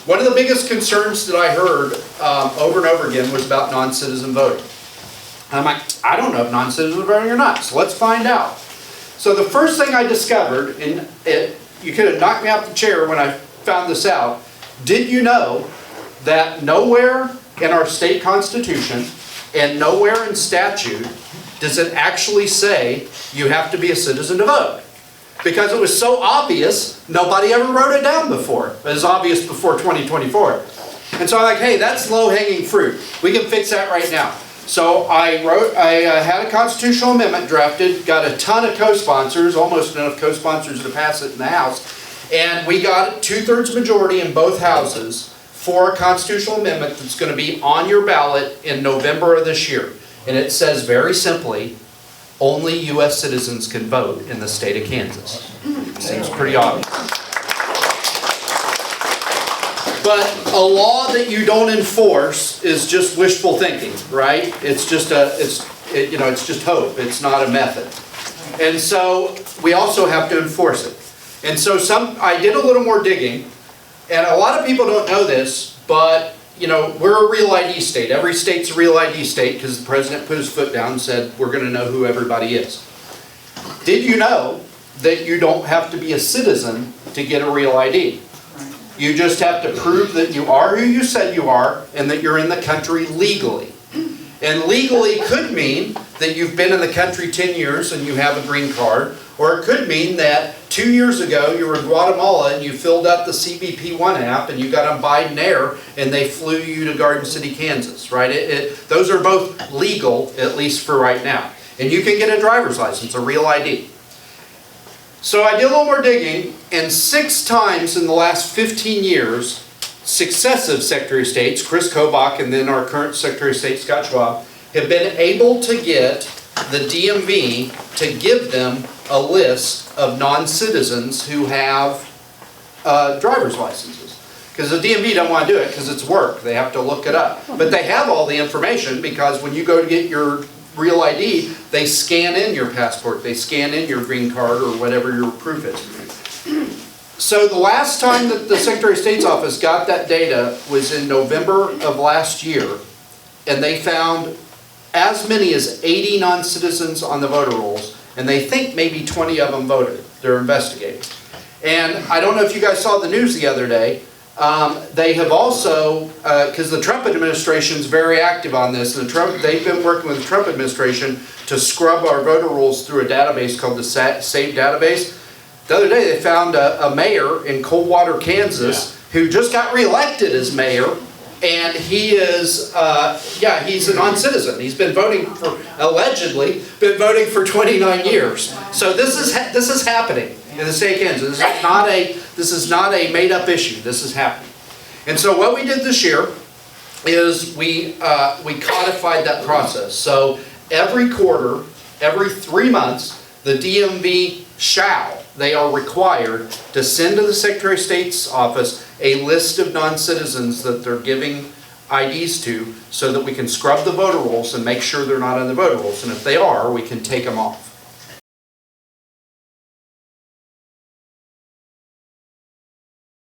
One of the biggest concerns that I heard over and over again was about non-citizen voting. I'm like, I don't know if non-citizens are voting or not, so let's find out. So the first thing I discovered, and you could have knocked me out the chair when I found this out, did you know that nowhere in our state constitution and nowhere in statute does it actually say you have to be a citizen to vote? Because it was so obvious, nobody ever wrote it down before. It was obvious before 2024. And so I'm like, hey, that's low-hanging fruit. We can fix that right now. So I had a constitutional amendment drafted, got a ton of co-sponsors, almost enough co-sponsors to pass it in the House, and we got a 2/3 majority in both houses for a constitutional amendment that's going to be on your ballot in November of this year. And it says very simply, only U.S. citizens can vote in the state of Kansas. Seems pretty obvious. But a law that you don't enforce is just wishful thinking, right? It's just it's just hope. It's not a method. And so we also have to enforce it. And so I did a little more digging, and a lot of people don't know this, but we're a real ID state. Every state's a real ID state because the president put his foot down and said we're going to know who everybody is. Did you know that you don't have to be a citizen to get a real ID? You just have to prove that you are who you said you are and that you're in the country legally. And legally could mean that you've been in the country 10 years and you have a green card, or it could mean that 2 years ago you were in Guatemala and you filled out the CBP One app and you got on Biden Air and they flew you to Garden City, Kansas, right? Those are both legal, at least for right now. And you can get a driver's license, a real ID. So I did a little more digging, and 6 times in the last 15 years, successive Secretary of States, Chris Kobach and then our current Secretary of State, Scott Schwab, have been able to get the DMV to give them a list of non-citizens who have driver's licenses. Because the DMV doesn't want to do it because it's work. They have to look it up. But they have all the information because when you go to get your real ID, they scan in your passport, they scan in your green card or whatever your proof is. So the last time that the Secretary of State's office got that data was in November of last year, and they found as many as 80 non-citizens on the voter rolls, and they think maybe 20 of them voted. They're investigating. And I don't know if you guys saw the news the other day, they have also, because the Trump administration is very active on this, and they've been working with the Trump administration to scrub our voter rolls through a database called the SAVE database. The other day they found a mayor in Coldwater, Kansas, who just got reelected as mayor, and he is, he's a non-citizen. He's been voting allegedly voting for 29 years. So this is happening in the state of Kansas. This is not a made-up issue. This is happening. And so what we did this year is we codified that process. So every quarter, every 3 months, the DMV they are required to send to the Secretary of State's office a list of non-citizens that they're giving IDs to so that we can scrub the voter rolls and make sure they're not on the voter rolls. And if they are, we can take them off.